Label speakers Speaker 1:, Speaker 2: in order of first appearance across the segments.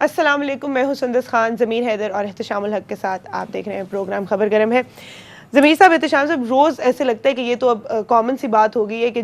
Speaker 1: السلام علیکم، میں ہوں سندس خان، ضمیر حیدر اور احتشام الحق کے ساتھ آپ دیکھ رہے ہیں پروگرام خبر گرم ہے۔ ضمیر صاحب، احتشام صاحب، روز ایسے لگتا ہے کہ یہ تو اب کامن سی بات ہو گئی ہے کہ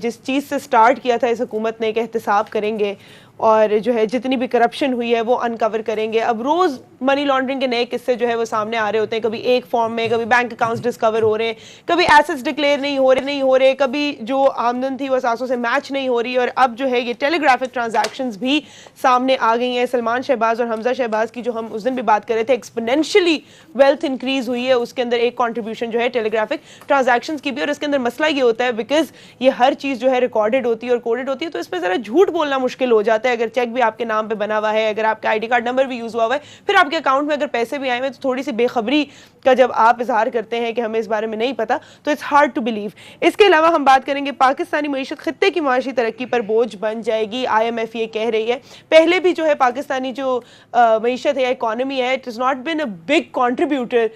Speaker 1: جس چیز سے سٹارٹ کیا تھا اس حکومت نے کہ احتساب کریں گے اور جو ہے جتنی بھی کرپشن ہوئی ہے وہ انکور کریں گے، اب روز منی لانڈرنگ کے نئے قصے جو ہے وہ سامنے آ رہے ہوتے ہیں، کبھی ایک فارم میں، کبھی بینک اکاؤنٹس ڈسکور ہو رہے ہیں، کبھی ایسٹس ڈکلیئر نہیں ہو رہے، کبھی جو آمدن تھی وہ اثاثوں سے میچ نہیں ہو رہی، اور اب جو ہے یہ ٹیلی گرافک ٹرانزیکشنز بھی سامنے آ گئی ہیں۔ سلمان شہباز اور حمزہ شہباز کی جو ہم اس دن بھی بات کر رہے تھے، ایکسپونینشلی ویلتھ انکریز ہوئی ہے، اس کے اندر ایک کنٹریبیوشن جو ہے ٹیلی گرافک ٹرانزیکشنز کی بھی، اور اس کے اندر مسئلہ یہ ہوتا ہے بیکاز یہ ہر چیز جو ہے ریکارڈڈ ہوتی ہے اور کوڈڈ ہوتی ہے، تو اس پہ ذرا جھوٹ بولنا مشکل ہو جاتا ہے۔ اگر چیک بھی آپ کے نام پہ بنا ہوا ہے، اگر آپ کا آئی ڈی کارڈ نمبر بھی یوز ہوا ہے، پھر آپ کے اکاؤنٹ میں اگر پیسے بھی آئے ہیں تو تھوڑی سی بے خبری کا جب آپ اظہار کرتے ہیں کہ ہمیں اس بارے میں نہیں پتا، تو اٹس ہارڈ ٹو بلیو۔ اس کے علاوہ ہم بات کریں گے پاکستانی معیشت خطے کی معاشی ترقی پر بوجھ بن جائے گی، آئی ایم ایف یہ کہہ رہی ہے۔ پہلے بھی جو ہے پاکستانی جو معیشت ہے، اکانومی ہے، it is not been a big contributor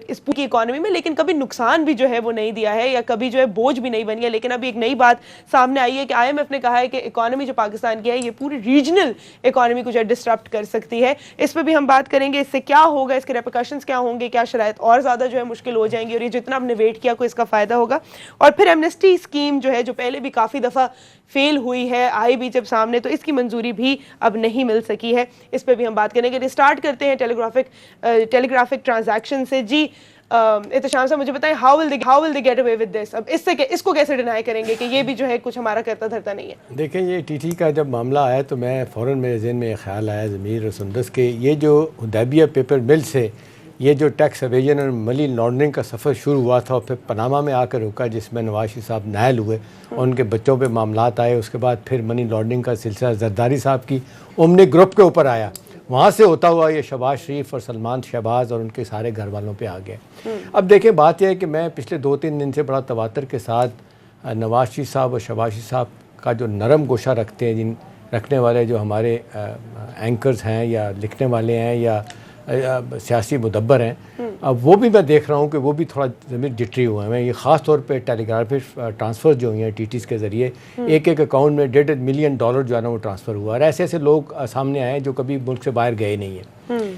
Speaker 1: اس پوری اکانومی میں، لیکن کبھی نقصان بھی جو ہے وہ نہیں دیا ہے یا کبھی جو ہے بوجھ بھی نہیں بنی ہے۔ لیکن ابھی ایک نئی بات سامنے آئی ہے کہ آئی ایم ایف نے کہا ہے کہ اکانومی جو پاکستان کی ہے یہ پوری ریجنل اکانومی کو جو ہے ڈسٹرپٹ کر سکتی ہے۔ اس پہ بھی ہم بات کریں گے، اس سے کیا ہوگا، اس کے ریپرکشنز کیا ہوں گے، کیا شرائط اور زیادہ جو ہے مشکل ہو جائیں گی، اور یہ جتنا ہم نے ویٹ کیا کوئی اس کا فائدہ ہوگا۔ اور پھر ایمنسٹی اسکیم جو ہے جو پہلے بھی کافی دفعہ فیل ہوئی ہے، آئی بھی جب سامنے، تو اس کی منظوری بھی اب نہیں مل سکی ہے، اس پہ بھی ہم بات کریں گے۔ اسٹارٹ کرتے ہیں ٹیلی گرافک ٹرانزیکشن سے۔ جی احتشام صاحب، مجھے بتائیں how will they get away with this? اب اس کو کیسے ڈینائی کریں گے کہ یہ بھی جو ہے کچھ ہمارا کرتا دھرتا نہیں ہے؟
Speaker 2: دیکھیں، یہ ٹی ٹی کا جب معاملہ آیا تو میں فوراً میرے ذہن میں یہ خیال آیا، ضمیر اور سندس، کے یہ جو حدیبیہ پیپر مل سے یہ جو ٹیکس ایویژن اور منی لانڈرنگ کا سفر شروع ہوا تھا اور پھر پاناما میں آ کر رکا، جس میں نواز شریف صاحب نائل ہوئے اور ان کے بچوں پہ معاملات آئے، اس کے بعد پھر منی لانڈرنگ کا سلسلہ زرداری صاحب کی اومنی گروپ کے اوپر آیا، وہاں سے ہوتا ہوا یہ شہباز شریف اور سلمان شہباز اور ان کے سارے گھر والوں پہ آ گیا۔ اب دیکھیں، بات یہ ہے کہ میں پچھلے 2-3 دن سے بڑا تواتر کے ساتھ نواز شریف صاحب اور شہباز شریف صاحب کا جو نرم گوشہ رکھنے والے جو ہمارے اینکرز ہیں یا لکھنے والے ہیں یا سیاسی مدبر ہیں، اب وہ بھی میں دیکھ رہا ہوں کہ وہ بھی تھوڑا ضمیر جٹری ہوئے ہیں۔ یہ خاص طور پہ ٹیلی گرافک ٹرانسفر جو ہوئی ہیں ٹی ٹیز کے ذریعے، ایک اکاؤنٹ میں $1.5 ملین جو ہے نا وہ ٹرانسفر ہوا، اور ایسے لوگ سامنے آئے ہیں جو کبھی ملک سے باہر گئے نہیں ہیں۔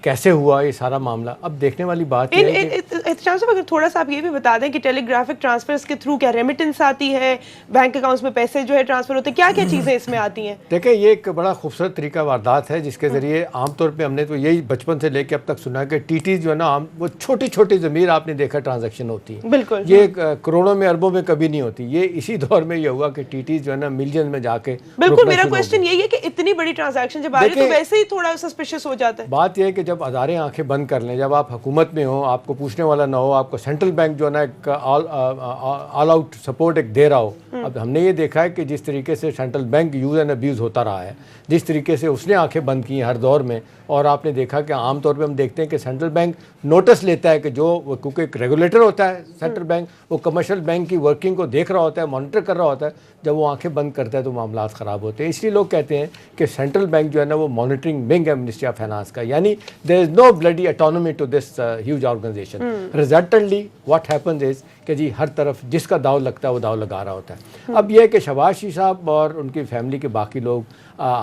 Speaker 2: کیسے ہوا یہ سارا معاملہ؟ اب دیکھنے والی بات ہے کہ
Speaker 1: احتشام صاحب، اگر تھوڑا سا آپ یہ بھی بتا دیں کہ ٹیلی گرافک ٹرانسفرز کے تھرو کیا ریمیٹنس آتی ہے، بینک اکاؤنٹس میں پیسے جو ہے ٹرانسفر ہوتے ہیں، کیا چیزیں اس میں آتی ہیں؟
Speaker 2: دیکھیں، یہ ایک بڑا خوبصورت طریقہ واردات ہے جس کے ذریعے عام طور پہ ہم نے تو یہی بچپن سے لے کے اب تک سنا کہ ٹی ٹی جو ہے نا وہ چھوٹی ضمیر آپ نے دیکھا ٹرانزیکشن ہوتی ہے،
Speaker 1: بالکل
Speaker 2: یہ کروڑوں میں اربوں میں کبھی نہیں ہوتی۔ یہ اسی دور میں یہ ہوا کہ ٹی ٹی جو ہے نا ملین میں جا کے
Speaker 1: بالکل۔ میرا کوشچن یہی ہے کہ اتنی بڑی ٹرانزیکشن جب آ رہی ہے تو ویسے ہی تھوڑا سسپیشس ہو جاتا ہے۔
Speaker 2: بات یہ ہے کہ جب ہزاریں آنکھیں بند کر لیں، جب آپ حکومت میں ہوں، آپ کو پوچھنے والا نہ ہو، آپ کو سینٹرل بینک جو ہے نا ایک آل آؤٹ سپورٹ ایک دے رہا ہو۔ اب ہم نے یہ دیکھا ہے کہ جس طریقے سے central bank use and abuse ہوتا رہا ہے، جس طریقے سے اس نے آنکھیں بند کی ہر دور میں، اور آپ نے دیکھا کہ عام طور پہ ہم دیکھتے ہیں کہ سینٹرل بینک نوٹس لیتا ہے کہ جو کیونکہ ایک ریگولیٹر ہوتا ہے سینٹرل بینک، وہ کمرشل بینک کی ورکنگ کو دیکھ رہا ہوتا ہے، مانیٹر کر رہا ہوتا ہے، جب وہ آنکھیں بند کرتا ہے تو معاملات خراب ہوتے ہیں۔ اس لیے لوگ کہتے ہیں کہ سینٹرل بینک جو ہے نا وہ مانیٹرنگ ونگ ہے منسٹری آف فائنانس کا، یعنی دیر از نو bloody autonomy to this huge organization. Resultantly what happens is کہ جی ہر طرف جس کا داؤ لگتا ہے وہ داؤ لگا رہا ہوتا ہے۔ اب یہ کہ شہباز شریف صاحب اور ان کی فیملی کے باقی لوگ،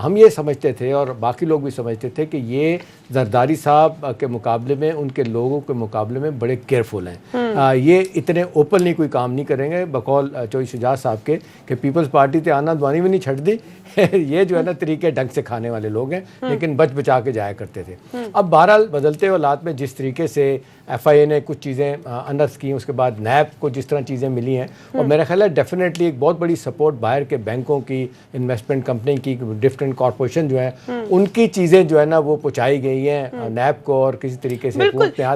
Speaker 2: ہم یہ سمجھتے تھے اور باقی لوگ بھی سمجھتے تھے کہ یہ زرداری صاحب کے مقابلے میں، ان کے لوگوں کے مقابلے میں بڑے کیئرفل ہیں، یہ اتنے اوپنلی کوئی کام نہیں کریں گے، بقول چوہدری شجاعت صاحب کے کہ پیپلز پارٹی تے آنا دوانی بھی نہیں چھڑ دی یہ جو ہے نا طریقے ڈنگ سے کھانے والے لوگ ہیں، لیکن بچا کے جایا کرتے تھے۔ اب بہرحال بدلتے حالات میں جس طریقے سے ایف آئی اے نے کچھ چیزیں انرس کی، اس کے بعد نیب کو جس طرح چیزیں ملی ہیں، اور میرا خیال ہے ڈیفینیٹلی ایک بہت بڑی سپورٹ باہر کے بینکوں کی، انویسٹمنٹ کمپنی کی، ڈفرینٹ کارپوریشن جو ہیں ان کی چیزیں جو ہے نا وہ پہنچائی گئی ہیں نیب کو، اور کسی طریقے سے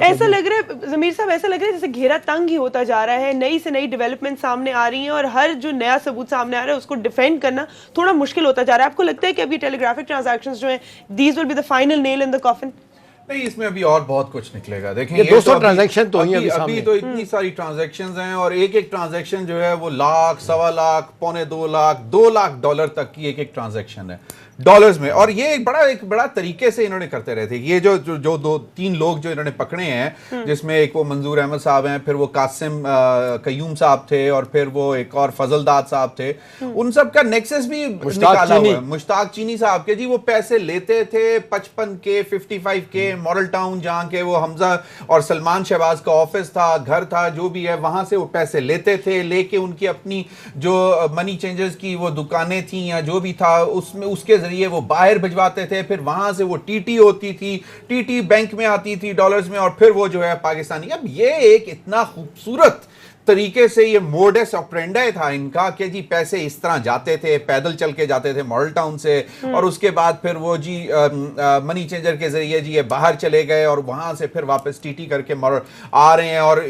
Speaker 1: ایسا لگ رہا ہے ضمیر صاحب، ایسا لگ رہا ہے جیسے گھیرا تنگ ہی ہوتا جا رہا ہے، نئی سے نئی ڈیولپمنٹ سامنے آ رہی ہیں اور ہر جو نیا ثبوت سامنے آ رہا ہے اس کو ڈیفینڈ کرنا تھوڑا مشکل ہوتا جا رہا ہے۔ آپ کو لگتا ہے کہ ابھی ٹیلی گرافک ٹرانزیکشنز جو ہیں these will be the final nail in the coffin?
Speaker 3: نہیں، اس میں ابھی اور بہت کچھ نکلے گا۔ دیکھیں،
Speaker 2: 200 ٹرانزیکشن تو
Speaker 3: ابھی تو اتنی ساری ٹرانزیکشنز ہیں، اور ایک ٹرانزیکشن جو ہے وہ $1,00,000، $1.25 लाख، $2 लाख، $2 लाख تک کی ایک ٹرانزیکشن ہے۔ डॉलर्स में। और ये एक बड़ा तरीके से इन्होंने करते रहे थे। ये जो दो तीन लोग जो इन्होंने पकड़े हैं, जिसमें एक वो मंजूर अहमद साहब हैं, फिर वो कासिम कयूम साहब थे, और फिर वो एक और फजलदाद साहब थे, उन सब का नेक्सस भी निकाला हुआ है। मुश्ताक चीनी साहब के जी, वो पैसे लेते थे 55K 55K मॉडल टाउन, जहाँ के वो हमजा और सलमान शहबाज का ऑफिस था, घर था, जो भी है, वहां से वो पैसे लेते थे, लेके उनकी अपनी जो मनी चेंजर्स की वो दुकानें थी या जो भी था उसमें, उसके जरिए वो बाहर भिजवाते थे, फिर वहां से वो टीटी होती थी, टीटी बैंक में आती थी डॉलर्स में, और फिर वो जो है पाकिस्तानी। अब ये एक इतना खूबसूरत तरीके से ये मोडस ऑपरेंडी था इनका कि जी पैसे इस तरह जाते थे, पैदल चल के जाते थे मॉडल टाउन से, और उसके बाद फिर वो जी मनी चेंजर के जरिए जी ये बाहर चले गए, और वहां से फिर वापस टीटी करके आ रहे हैं, और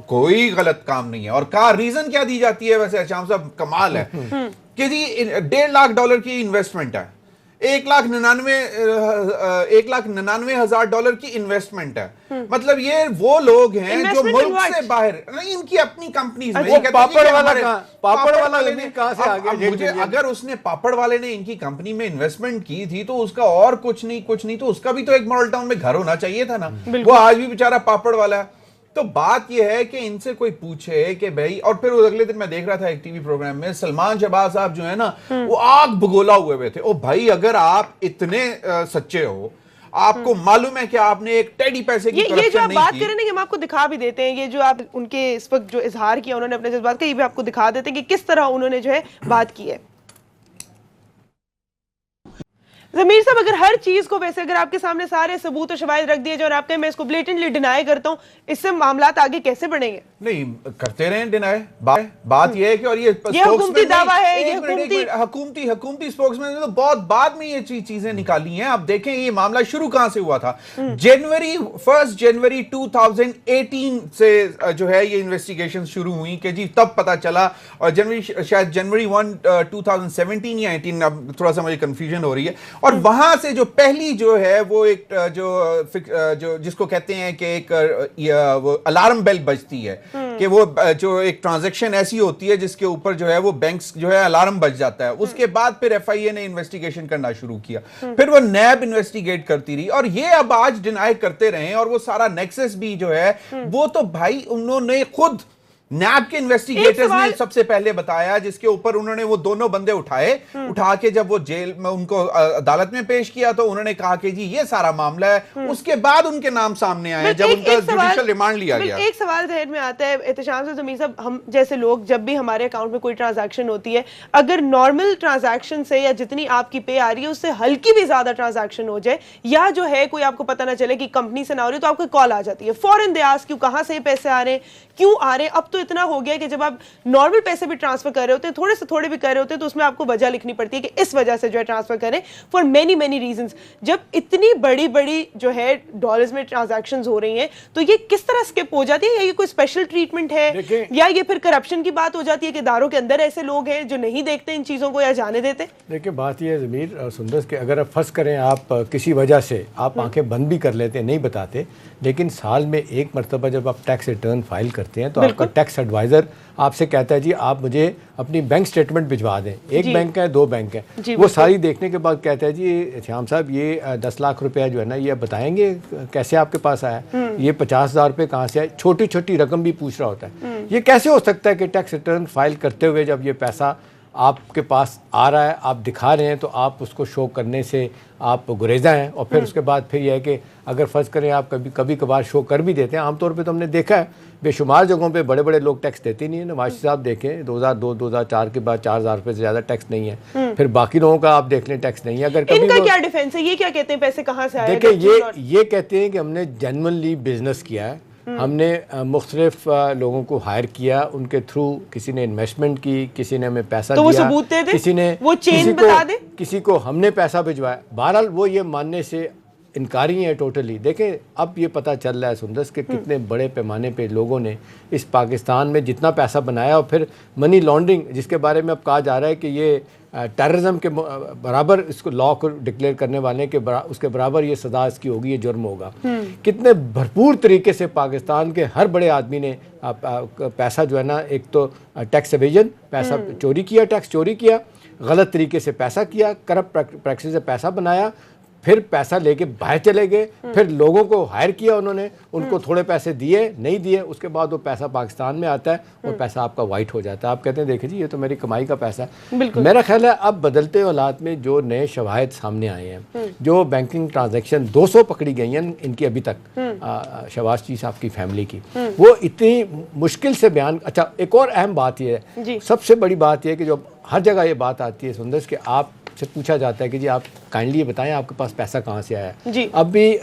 Speaker 3: कोई गलत काम नहीं है। और का रीजन क्या दी जाती है वैसे अहशाम साहब, कमाल है कि जी $1.5 लाख की इन्वेस्टमेंट है, 1,99,000 डॉलर की इन्वेस्टमेंट है। मतलब ये वो लोग हैं जो मुल्क से बाहर, नहीं, इनकी अपनी कंपनीज में।
Speaker 2: पापड़ वाला लेने कहां से आ गया?
Speaker 3: मुझे अगर उसने पापड़ वाले ने इनकी कंपनी में इन्वेस्टमेंट की थी तो उसका और कुछ नहीं तो उसका भी तो एक मॉडल टाउन में घर होना चाहिए था ना। वो आज भी बेचारा पापड़ वाला है। तो बात यह है कि इनसे कोई पूछे कि भाई, और फिर अगले दिन मैं देख रहा था एक टीवी प्रोग्राम में, सलमान शहबाज साहब जो है ना, वो आग भगोला हुए थे। ओ भाई, अगर आप इतने सच्चे हो, आपको मालूम है कि आपने एक टेडी पैसे की
Speaker 1: ये जो आप बात करें ना, कि हम आपको दिखा भी देते हैं, ये जो आप उनके इस वक्त जो इजहार किया उन्होंने अपने जज्बात का, ये भी आपको दिखा देते हैं कि किस तरह उन्होंने जो है बात की है। ज़मीर साहब, अगर हर चीज को वैसे अगर आपके सामने सारे सबूत और शवाहिद रख दिए जाए और आप कहें मैं इसको ब्लेटेंटली डिनाई करता हूं, इससे मामलात आगे कैसे बढ़ेंगे?
Speaker 3: नहीं करते रहे डिनाई। बात ये है कि, और ये
Speaker 1: हुकूमती दावा है, ये
Speaker 3: हुकूमती स्पोक्समैन ने तो बहुत बाद में ये चीजें निकाली हैं। आप देखें ये मामला शुरू कहां से हुआ था। 1 जनवरी 2018 से जो है ये इन्वेस्टिगेशन शुरू हुई कि जी तब पता चला, और शायद जनवरी 1 2017 या 18, अब थोड़ा सा मुझे कंफ्यूजन हो रही है। और वहां से जो पहली जो है वो एक जो जिसको कहते हैं कि एक वो अलार्म बेल बजती है, कि वो जो एक ट्रांजैक्शन ऐसी होती है जिसके ऊपर जो है वो बैंक्स जो है अलार्म बज जाता है। उसके बाद फिर FIA ने इन्वेस्टिगेशन करना शुरू किया, फिर वो नैब इन्वेस्टिगेट करती रही, और ये अब आज डिनाई करते रहे। और वो सारा नेक्सस भी जो है वो तो भाई उन्होंने खुद नैब के इन्वेस्टिगेटर्स ने सबसे पहले बताया, जिसके ऊपर उन्होंने वो दोनों बंदे उठा के जब वो जेल में उनको अदालत में पेश किया तो उन्होंने कहा कि जी ये सारा मामला है। उसके बाद उनके नाम सामने आए जब उनका जुडिशियल रिमांड लिया गया।
Speaker 1: एक सवाल ज़हन में आता है एहतशाम से, ज़मीर साहब, हम जैसे लोग जब भी हमारे अकाउंट में कोई ट्रांजैक्शन होती है, अगर नॉर्मल ट्रांजैक्शन से या जितनी आपकी पे आ रही है उससे हल्की भी ज्यादा ट्रांजैक्शन हो जाए, या जो है कोई आपको पता ना चले कि कंपनी से ना हो रही, तो आपको कॉल आ जाती है फौरन, दे आस्क यू कहां से पैसे आ रहे हैं, क्यों आ रहे हैं। अब तो इतना हो गया कि जब आप नॉर्मल पैसे भी ट्रांसफर कर रहे होते हैं, थोड़े से थोड़े भी कर रहे होते हैं, तो उसमें आपको वजह लिखनी पड़ती है कि इस वजह से जो है ट्रांसफर करें, फॉर मेनी रीजंस। जब इतनी बड़ी जो है डॉलर्स में ट्रांजैक्शंस हो रही हैं, तो ये किस तरह स्किप हो जाती है, या ये कोई स्पेशल ट्रीटमेंट है, या ये फिर करप्शन की बात हो जाती है कि इदारों के अंदर ऐसे लोग हैं जो नहीं देखते इन चीजों को या जाने देते?
Speaker 2: देखिए बात ये है ज़मीर सुंदर कि अगर आप फंस करें, आप किसी वजह से आप आंखें बंद भी कर लेते हैं, नहीं बताते, लेकिन साल में एक मरतबा जब आप टैक्स रिटर्न फाइल करते हैं तो आपका टैक्स एडवाइज़र आपसे कहता है जी आप मुझे अपनी बैंक स्टेटमेंट भिजवा दें। एक बैंक है, 2 बैंक है, वो सारी देखने के बाद कहता है जी श्याम साहब ये 10 लाख रुपया जो है ना, ये बताएंगे कैसे आपके पास आया, ये 50,000 रुपये कहाँ से आए, छोटी छोटी रकम भी पूछ रहा होता है। ये कैसे हो सकता है कि टैक्स रिटर्न फाइल करते हुए जब ये पैसा आपके पास आ रहा है, आप दिखा रहे हैं, तो आप उसको शो करने से आप गुरेजा हैं, और फिर उसके बाद फिर यह है कि अगर फ़र्ज करें आप कभी कभार शो कर भी देते हैं, आमतौर पे तो हमने देखा है बेशुमार जगहों पे बड़े बड़े लोग टैक्स देते नहीं है। नवाज साहब देखें 2002-2004 के बाद 4,000 रुपये से ज़्यादा टैक्स नहीं है, फिर बाकी लोगों का आप देख लें टैक्स नहीं है। अगर कभी
Speaker 1: इनका क्या डिफेंस है, ये क्या कहते हैं पैसे कहाँ से आए?
Speaker 2: देखिए ये कहते हैं कि हमने जेन्युइनली बिजनेस किया है, हमने मुख्तलिफ लोगों को हायर किया, उनके थ्रू किसी ने इन्वेस्टमेंट की, किसी ने हमें पैसा
Speaker 1: तो
Speaker 2: दिया,
Speaker 1: वो सबूत दे दे,
Speaker 2: किसी ने
Speaker 1: वो चेन बता दे,
Speaker 2: किसी को हमने पैसा भिजवाया। बहरहाल वो ये मानने से इनकारी है टोटली। देखें अब ये पता चल रहा है सुंदर कि कितने बड़े पैमाने पे लोगों ने इस पाकिस्तान में जितना पैसा बनाया, और फिर मनी लॉन्ड्रिंग जिसके बारे में अब कहा जा रहा है कि ये टेररिज्म के बराबर इसको लॉ को डिक्लेयर करने वाले के उसके बराबर ये सज़ा इसकी होगी, ये जुर्म होगा। कितने भरपूर तरीके से पाकिस्तान के हर बड़े आदमी ने पैसा जो है ना, एक तो टैक्स एवेजन, पैसा चोरी किया, टैक्स चोरी किया, غلط طریقے سے پیسہ کیا, کرپٹ پریکٹس سے پیسہ بنایا, پھر پیسہ لے کے باہر چلے گئے, پھر لوگوں کو ہائر کیا انہوں نے, ان کو تھوڑے پیسے دیے نہیں دیے, اس کے بعد وہ پیسہ پاکستان میں آتا ہے, وہ پیسہ آپ کا وائٹ ہو جاتا ہے. آپ کہتے ہیں دیکھیں جی یہ تو میری کمائی کا پیسہ ہے. میرا خیال ہے اب بدلتے حالات میں جو نئے شواہد سامنے آئے ہیں, جو بینکنگ ٹرانزیکشن 200 پکڑی گئی ہیں ان کی ابھی تک شہباز چیز صاحب کی فیملی کی, وہ اتنی مشکل سے بیان. اچھا ایک اور اہم بات یہ ہے, سب سے بڑی بات یہ ہے کہ جو ہر جگہ یہ بات آتی ہے سندس کہ آپ سے پوچھا جاتا ہے کہ جی آپ کائنڈلی یہ بتائیں آپ کے پاس پیسہ کہاں سے آیا ہے. اب بھی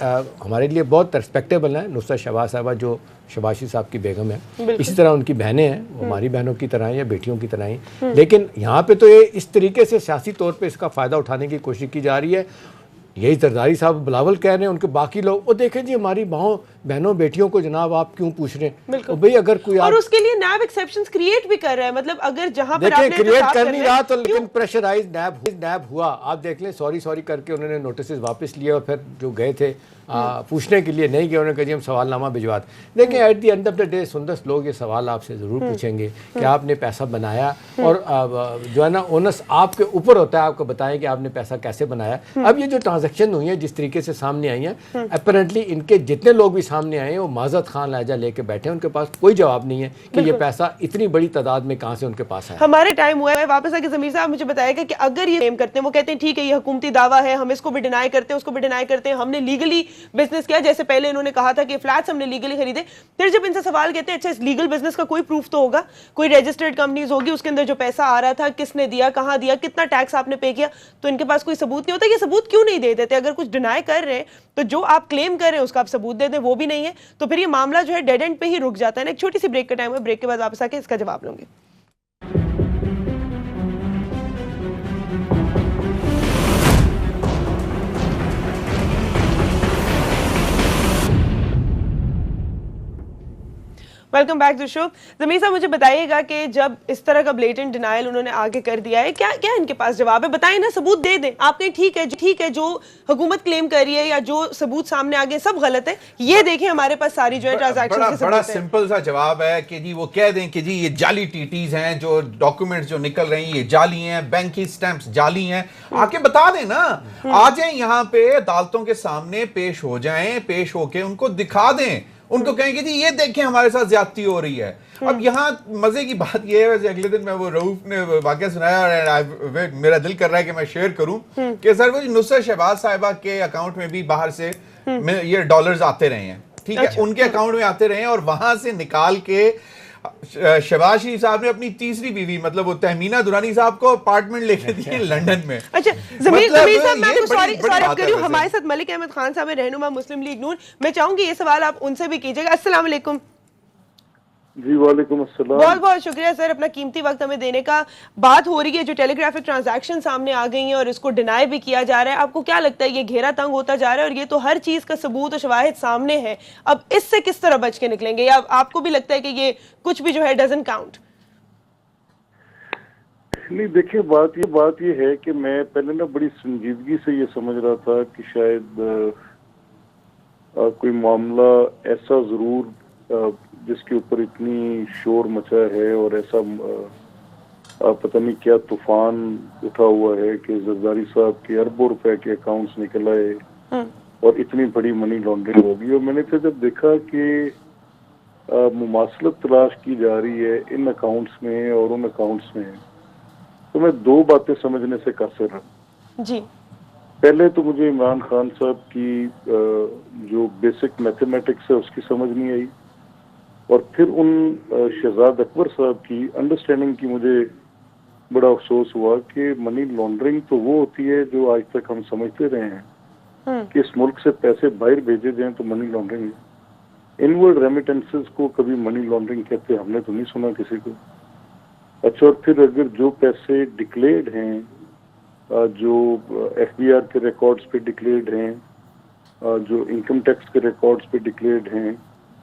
Speaker 2: ہمارے لیے بہت ریسپیکٹیبل ہیں نصرت شہباز صاحبہ جو شہباز صاحب کی بیگم ہے, اسی طرح ان کی بہنیں ہیں, وہ ہماری بہنوں کی طرح ہیں یا بیٹیوں کی طرح ہیں, لیکن یہاں پہ تو یہ اس طریقے سے سیاسی طور پہ اس کا فائدہ اٹھانے کی کوشش کی جا رہی ہے. یہی زرداری صاحب بلاول کہہ رہے ہیں, ان کے باقی لوگ وہ دیکھیں جی ہماری بہنوں بیٹیوں کو جناب آپ کیوں پوچھ رہے ہیں بھئی, اگر کوئی
Speaker 1: اور اس کے لیے نیب ایکسیپشنز کریٹ بھی کر رہا ہے, مطلب اگر جہاں پر آپ
Speaker 2: دیکھیں
Speaker 1: نے
Speaker 2: کریٹ کر نہیں رہا تو لیکن پریشرائز نیب ہوا. آپ دیکھ لیں سوری کر کے انہوں نے نوٹسز واپس لیے, اور پھر جو گئے تھے پوچھنے کے لیے نہیں گئے, انہوں نے کہا جی ہم سوال نامہ بھجوا دیں. دیکھیں at the end of the day سندس لوگ یہ سوال آپ سے ضرور پوچھیں گے کہ آپ نے پیسہ بنایا, اور جو ہے نا اونس آپ کے اوپر ہوتا ہے آپ کو بتائیں کہ آپ نے پیسہ کیسے بنایا. اب یہ جو ٹرانزیکشن ہوئی ہیں جس طریقے سے سامنے آئی ہیں, اپیرنٹلی ان کے جتنے لوگ بھی سامنے آئے ہیں وہ معذرت خان لہجہ لے کے بیٹھے ہیں, ان کے پاس کوئی جواب نہیں ہے کہ یہ پیسہ اتنی بڑی تعداد میں کہاں سے ان کے پاس آیا.
Speaker 1: ہمارے ٹائم ہوا ہے واپس آ کے ضمیر صاحب مجھے بتائے گا کہ اگر یہ کلیم کرتے ہیں, وہ کہتے ہیں ٹھیک ہے یہ حکومتی دعویٰ ہے, ہم اس کو بھی ڈینائی کرتے ہیں اس کو بھی ڈینائی کرتے ہیں, ہم نے لیگلی بزنس کیا, جیسے پہلے انہوں نے کہا تھا کہ فلیٹس ہم نے لیگلی خریدے. پھر جب ان سے سوال کہتے ہیں اچھا اس لیگل بزنس کا کوئی پروف تو ہوگا, کوئی رجسٹرڈ کمپنیز ہوگی, اس کے اندر جو پیسہ آ رہا تھا کس نے دیا, کہاں دیا, کتنا ٹیکس آپ نے پے کیا, تو ان کے پاس کوئی ثبوت نہیں ہوتا. یہ ثبوت کیوں نہیں دے دیتے؟ اگر کچھ ڈینائی کر رہے ہیں تو جو آپ کلیم کر رہے ہیں اس کا آپ ثبوت دے دیں, وہ بھی نہیں ہے تو پھر یہ معاملہ جو ہے ڈیڈ اینڈ پہ ہی رک جاتا ہے نا. ایک چھوٹی سی بریک کا ٹائم ہے, بریک کے بعد واپس آ کے اس کا جواب لوں گی. Welcome back to show. Zameer صاحب مجھے بتائیے گا کہ جب اس طرح کا بلیٹنٹ ڈینائل انہوں نے آگے کر دیا ہے, کیا ان کے پاس جواب ہے؟ بتائیں نا, ثبوت دے دیں. آپ کہیں ٹھیک ہے جو حکومت کلیم کر رہی ہے یا جو ثبوت سامنے آگے سب غلط ہے, یہ دیکھیں ہمارے پاس ساری جو ہے ٹرانزیکشن کے ثبوت ہیں.
Speaker 3: بڑا سمپل سا جواب ہے کہ جی وہ کہہ دیں کہ جی یہ جعلی ٹی ٹیز ہیں, جو ڈاکومنٹس جو نکل رہی ہیں یہ جعلی ہیں, بینک کی سٹیمپس جعلی ہیں. آ کے بتا دیں نا, آ جائیں یہاں پہ عدالتوں کے سامنے پیش ہو جائیں, پیش ہو کے ان کو دکھا دیں, ان کو کہیں گے جی یہ دیکھیں ہمارے ساتھ زیادتی ہو رہی ہے. اب یہاں مزے کی بات یہ ہے, ویسے اگلے دن میں وہ رؤوف نے واقعہ سنایا اور میرا دل کر رہا ہے کہ میں شیئر کروں کہ سر وہ نصرت شہباز صاحبہ کے اکاؤنٹ میں بھی باہر سے یہ ڈالرز آتے رہے ہیں, ٹھیک ہے, ان کے اکاؤنٹ میں آتے رہے ہیں, اور وہاں سے نکال کے شہباز شریف صاحب نے اپنی تیسری بیوی مطلب وہ تہمینہ دورانی صاحب کو اپارٹمنٹ لے کے دیے لنڈن میں.
Speaker 1: اچھا ضمیر صاحب میں سوری کر رہی ہوں, ہمارے ساتھ ملک احمد خان صاحب ہیں, رہنما مسلم لیگ نون. میں چاہوں گی یہ سوال آپ ان سے بھی کیجیے گا. السلام علیکم.
Speaker 4: جی وعلیکم السلام.
Speaker 1: بہت بہت شکریہ سر, اپنا قیمتی وقت ہمیں دینے کا. بات ہو رہی ہے جو ٹیلی گرافک ٹرانزیکشن سامنے آ گئی ہیں اور اس کو ڈینائی بھی کیا جا رہا ہے, آپ کو کیا لگتا ہے یہ گھیرا تنگ ہوتا جا رہا ہے اور یہ تو ہر چیز کا ثبوت و شواہد سامنے ہے, اب اس سے کس طرح بچ کے نکلیں گے, یا آپ کو بھی لگتا ہے کہ یہ کچھ بھی جو ہے ڈزنٹ کاؤنٹ؟
Speaker 4: نہیں دیکھیں, بات یہ ہے کہ میں پہلے نا بڑی سنجیدگی سے یہ سمجھ رہا تھا کہ شاید کوئی معاملہ ایسا ضرور جس کے اوپر اتنی شور مچا ہے اور ایسا پتہ نہیں کیا طوفان اٹھا ہوا ہے کہ زرداری صاحب کے اربوں روپے کے اکاؤنٹس نکل آئے اور اتنی بڑی منی لانڈرنگ ہوگی. اور میں نے پھر جب دیکھا کہ مماثلت تلاش کی جا رہی ہے ان اکاؤنٹس میں اور ان اکاؤنٹس میں, تو میں دو باتیں سمجھنے سے قاصر رہا.
Speaker 1: جی,
Speaker 4: پہلے تو مجھے عمران خان صاحب کی جو بیسک میتھمیٹکس ہے اس کی سمجھ نہیں آئی, اور پھر ان شہزاد اکبر صاحب کی انڈرسٹینڈنگ کی مجھے بڑا افسوس ہوا کہ منی لانڈرنگ تو وہ ہوتی ہے جو آج تک ہم سمجھتے رہے ہیں کہ اس ملک سے پیسے باہر بھیجے جائیں تو منی لانڈرنگ ہے. انورڈ ریمیٹنسز کو کبھی منی لانڈرنگ کہتے ہم نے تو نہیں سنا کسی کو. اچھا, اور پھر اگر جو پیسے ڈکلیئرڈ ہیں, جو ایف بی آر کے ریکارڈز پہ ڈکلیئرڈ ہیں, جو انکم ٹیکس کے ریکارڈز پہ ڈکلیئرڈ ہیں,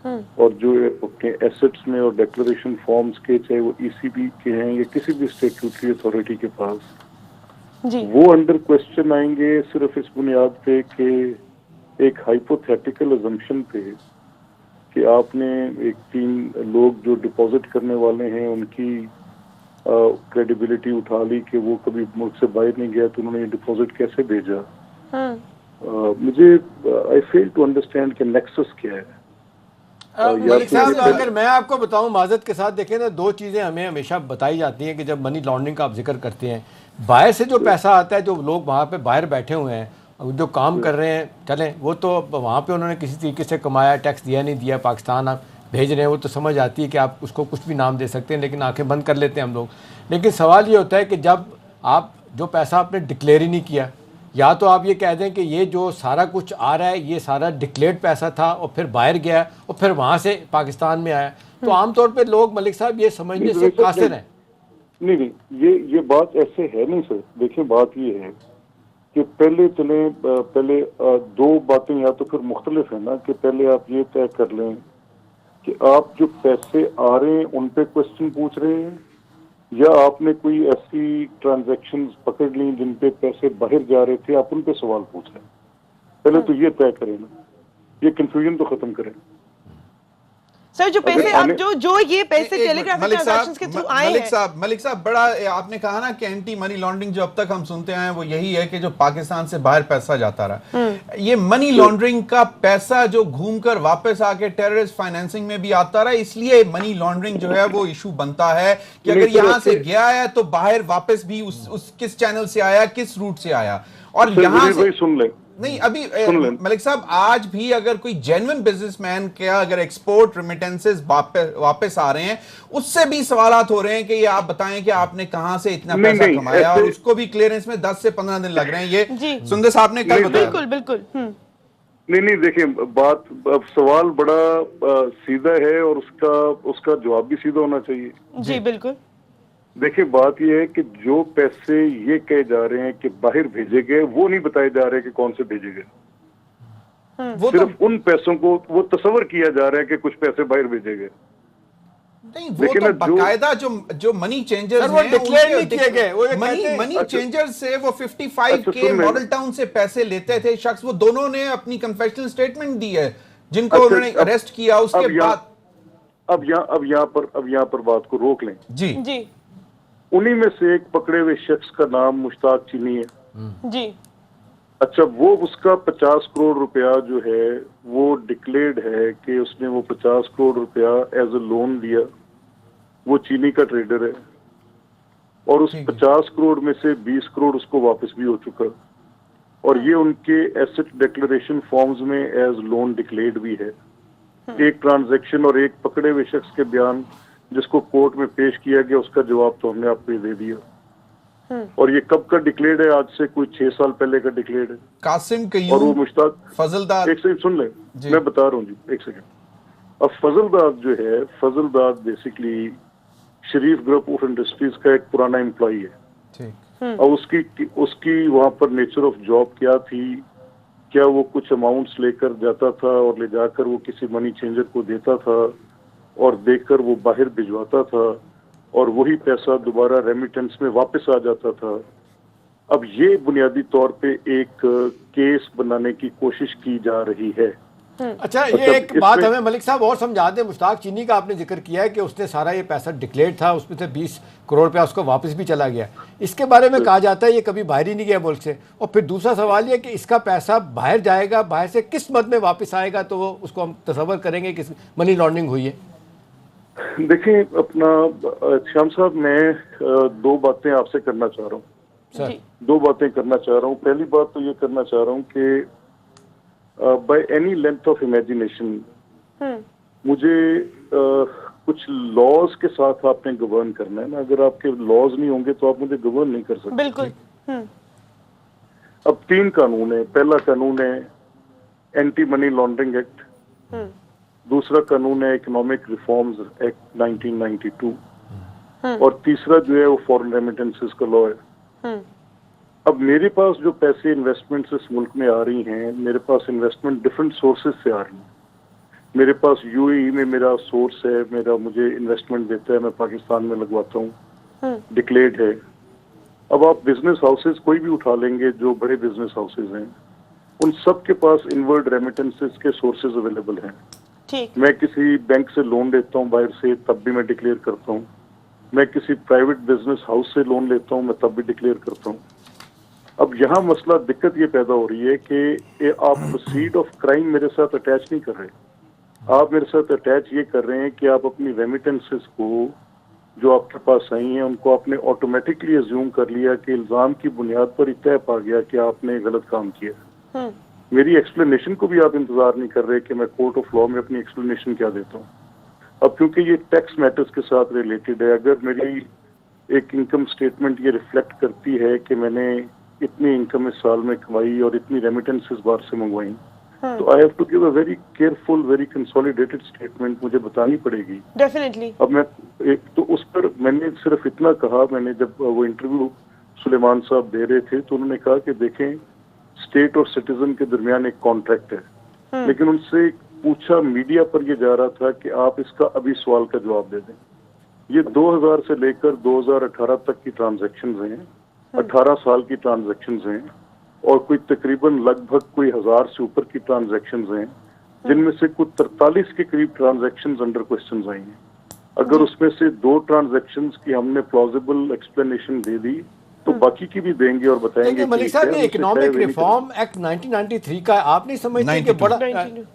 Speaker 4: اور جو اپنے ایسٹس میں اور ڈیکلریشن فارمز کے, چاہے وہ ای سی بی کے ہیں یا کسی بھی اسٹیٹیوٹری اتھارٹی کے پاس, وہ انڈر کوسچن آئیں گے صرف اس بنیاد پہ کہ ایک ہائپوتھیٹیکل ازمپشن پہ کہ آپ نے ایک 3 لوگ جو ڈپازٹ کرنے والے ہیں ان کی क्रेडिबिलिटी उठा ली कि वो कभी मुल्क से बाहर नहीं गया तो उन्होंने ये डिपॉजिट कैसे भेजा. मुझे आई फेल टू अंडरस्टैंड कि नेक्सस क्या है.
Speaker 2: मलिक साहब, अगर मैं आपको बताऊं माजरत के साथ, देखें ना, दो चीज़ें हमें हमेशा बताई जाती हैं कि जब मनी लॉन्ड्रिंग का आप जिक्र करते हैं, बाहर से जो पैसा आता है, जो लोग वहाँ पे बाहर बैठे हुए हैं, जो काम कर रहे हैं, चलें वो तो वहाँ पे उन्होंने किसी तरीके से कमाया, टैक्स दिया नहीं दिया, पाकिस्तान आप भेज रहे हैं, वो तो समझ आती है कि आप उसको कुछ भी नाम दे सकते हैं, लेकिन आंखें बंद कर लेते हैं हम लोग. लेकिन सवाल ये होता है कि जब आप जो पैसा आपने डिक्लेयर ही नहीं किया, या तो आप ये कह दें कि ये जो सारा कुछ आ रहा है ये सारा डिक्लेयर्ड पैसा था और फिर बाहर गया और फिर वहाँ से पाकिस्तान में आया, तो आमतौर पे लोग मलिक साहब ये समझने से कासिर हैं.
Speaker 4: नहीं, ये बात ऐसे है नहीं सर. देखिए, बात ये है कि पहले दो बातें या तो फिर मुख्तलिफ है ना, कि पहले आप ये तय कर लें कि आप जो पैसे आ रहे हैं उन पे क्वेश्चन पूछ रहे हैं, या आपने कोई ऐसी ट्रांजैक्शंस पकड़ ली जिन पे पैसे बाहर जा रहे थे, आप उन पे सवाल पूछ रहे हैं. पहले तो ये तय करें ना, ये कंफ्यूजन तो खत्म करें.
Speaker 1: सर, जो पैसे आप जो ये पैसे टेलीग्राफिक
Speaker 3: मलिक
Speaker 1: ट्रांजैक्शंस के थ्रू आए हैं,
Speaker 3: मलिक साहब बड़ा आपने कहा ना कि एंटी मनी लॉन्ड्रिंग जो अब तक हम सुनते आए हैं वो यही है कि जो पाकिस्तान से बाहर पैसा जाता रहा. ये मनी लॉन्ड्रिंग का पैसा जो घूमकर वापस आके टेररिस्ट फाइनेंसिंग में भी आता रहा, इसलिए मनी लॉन्ड्रिंग जो है वो इशू बनता है कि अगर यहां से गया है तो बाहर वापस भी उस किस चैनल से आया, किस रूट से आया. और यहां से
Speaker 4: सुन ले
Speaker 3: नहीं, अभी मलिक साहब, आज भी अगर कोई जेन्युइन बिजनेसमैन क्या अगर एक्सपोर्ट रेमिटेंसेस वापस आ रहे हैं, उससे भी सवालात हो रहे हैं कि ये आप बताएं कि आपने कहां से इतना पैसा कमाया, और उसको भी क्लियरेंस में 10 से 15 दिन लग रहे हैं. ये सुंदर साहब ने कल बताया.
Speaker 1: बिल्कुल.
Speaker 4: नहीं, देखिए, बात अब सवाल बड़ा सीधा है और उसका जवाब भी सीधा होना चाहिए.
Speaker 1: जी बिल्कुल.
Speaker 4: देखिए, बात यह है कि जो पैसे ये कहे जा रहे हैं कि बाहर भेजे गए, वो नहीं बताए जा रहे कि कौन से भेजे गए.
Speaker 3: वो
Speaker 4: सिर्फ उन पैसों को वो तस्वर किया जा रहा है कि कुछ पैसे बाहर भेजे गए.
Speaker 3: नहीं, वो तो बाकायदा जो मनी चेंजर्स हैं,
Speaker 2: डिक्लेयर नहीं किए गए. वो
Speaker 3: मनी चेंजर्स से वो 55 के मॉडल टाउन से पैसे लेते थे शख्स, वो दोनों ने अपनी कन्फेशनल स्टेटमेंट दी है जिनको उन्होंने अरेस्ट किया. उसके बाद
Speaker 4: अब यहाँ पर बात को रोक लें.
Speaker 1: जी.
Speaker 4: उन्हीं में से एक पकड़े हुए शख्स का नाम मुश्ताक चीनी है.
Speaker 1: जी.
Speaker 4: अच्छा, वो उसका 50 करोड़ रुपया जो है वो डिक्लेयर्ड है कि उसने वो 50 करोड़ रुपया एज ए लोन लिया. वो चीनी का ट्रेडर है और उस 50 करोड़ में से 20 करोड़ उसको वापस भी हो चुका, और ये उनके एसेट डिक्लेरेशन फॉर्म्स में एज लोन डिक्लेयर्ड भी है. एक ट्रांजैक्शन और एक पकड़े हुए शख्स के बयान जिसको कोर्ट में पेश किया गया, उसका जवाब तो हमने आपको दे दिया. और ये कब का डिक्लेयर्ड है? आज से कोई 6 साल पहले का डिक्लेयर्ड है.
Speaker 3: कासिम कयूम
Speaker 4: और वो मुश्ताक
Speaker 3: फजलदार,
Speaker 4: एक सेकंड सुन ले, मैं बता रहा हूँ जी, एक सेकंड. अब फजलदार जो है, फजलदार basically Sharif group of industries का एक पुराना एम्प्लॉई है. और उसकी वहां पर नेचर ऑफ जॉब क्या थी, क्या वो कुछ अमाउंट्स लेकर जाता था और ले जाकर वो किसी मनी चेंजर को देता था और देकर वो बाहर भिजवाता था और वही पैसा दोबारा रेमिटेंस में वापस आ जाता था. अब ये बुनियादी तौर पे एक केस बनाने की कोशिश की जा रही है.
Speaker 2: अच्छा, ये एक बात हमें मलिक साहब और समझा दें. मुश्ताक चीनी का आपने जिक्र किया है कि उसने सारा ये पैसा डिक्लेयर था, उसमें से 20 करोड़ रुपया उसको वापस भी चला गया. इसके बारे में कहा जाता है ये कभी बाहर ही नहीं गया मुल्क से. और फिर दूसरा सवाल ये कि इसका पैसा बाहर जाएगा, बाहर से किस मद में वापस आएगा, तो वो उसको हम तसव्वुर करेंगे कि मनी लॉन्ड्रिंग हुई है.
Speaker 4: देखिए, अपना श्याम साहब, मैं दो बातें आपसे करना चाह रहा हूँ. दो बातें करना चाह रहा हूँ. पहली बात तो ये करना चाह रहा हूँ कि by any length of imagination मुझे कुछ लॉज के साथ आपने गवर्न करना है ना. अगर आपके लॉज नहीं होंगे तो आप मुझे गवर्न नहीं कर सकते.
Speaker 1: बिल्कुल.
Speaker 4: अब 3 कानून है. पहला कानून है एंटी मनी लॉन्ड्रिंग एक्ट, दूसरा कानून है इकोनॉमिक रिफॉर्म्स एक्ट 1992, और तीसरा जो है वो फॉरेन रेमिटेंसेस का लॉ है. अब मेरे पास जो पैसे इन्वेस्टमेंट्स इस मुल्क में आ रही हैं, मेरे पास इन्वेस्टमेंट डिफरेंट सोर्सेज से आ रही हैं. मेरे पास यूएई में मेरा सोर्स है, मुझे इन्वेस्टमेंट देता है, मैं पाकिस्तान में लगवाता हूँ, डिक्लेयर्ड है. अब आप बिजनेस हाउसेज कोई भी उठा लेंगे, जो बड़े बिजनेस हाउसेज हैं, उन सब के पास इनवर्ड रेमिटेंसेस के सोर्सेज अवेलेबल हैं. मैं किसी बैंक से लोन लेता हूँ बाहर से, तब भी मैं डिक्लेयर करता हूँ. मैं किसी प्राइवेट बिजनेस हाउस से लोन लेता हूँ मैं तब भी डिक्लेयर करता हूँ। अब यहाँ मसला दिक्कत ये पैदा हो रही है कि आप सीड ऑफ क्राइम मेरे साथ अटैच नहीं कर रहे, आप मेरे साथ अटैच ये कर रहे हैं कि आप अपनी रेमिटेंसेस को जो आपके पास आई हैं उनको आपने ऑटोमेटिकली अज्यूम कर लिया कि इल्ज़ाम की बुनियाद पर तय पा गया कि आपने गलत काम किया। मेरी एक्सप्लेनेशन को भी आप इंतजार नहीं कर रहे कि मैं कोर्ट ऑफ लॉ में अपनी एक्सप्लेनेशन क्या देता हूँ। अब क्योंकि ये टैक्स मैटर्स के साथ रिलेटेड है, अगर मेरी एक इनकम स्टेटमेंट ये रिफ्लेक्ट करती है कि मैंने इतनी इनकम इस साल में कमाई और इतनी रेमिटेंस इस बार से मंगवाई, तो I have to give a very careful very consolidated statement, मुझे बतानी पड़ेगी
Speaker 1: डेफिनेटली।
Speaker 4: अब मैं एक तो उस पर मैंने सिर्फ इतना कहा, मैंने जब वो इंटरव्यू सुलेमान साहब दे रहे थे तो उन्होंने कहा कि देखें स्टेट और सिटीजन के दरमियान एक कॉन्ट्रैक्ट है, लेकिन उनसे पूछा मीडिया पर ये जा रहा था कि आप इसका अभी सवाल का जवाब दे दें। ये 2000 से लेकर 2018 तक की ट्रांजैक्शंस हैं, 18 साल की ट्रांजैक्शंस हैं और कोई तकरीबन लगभग कोई 1000 से ऊपर की ट्रांजैक्शंस हैं, जिनमें से कुछ 43 के करीब ट्रांजैक्शंस अंडर क्वेश्चंस आई हैं। अगर उसमें से 2 ट्रांजैक्शंस की हमने प्लॉजिबल एक्सप्लेनेशन दे दी तो बाकी की भी देंगे और बताएंगे।
Speaker 2: मलिक साहब, ये इकोनॉमिक रिफॉर्म एक्ट 1993 का आप नहीं समझते कि बड़ा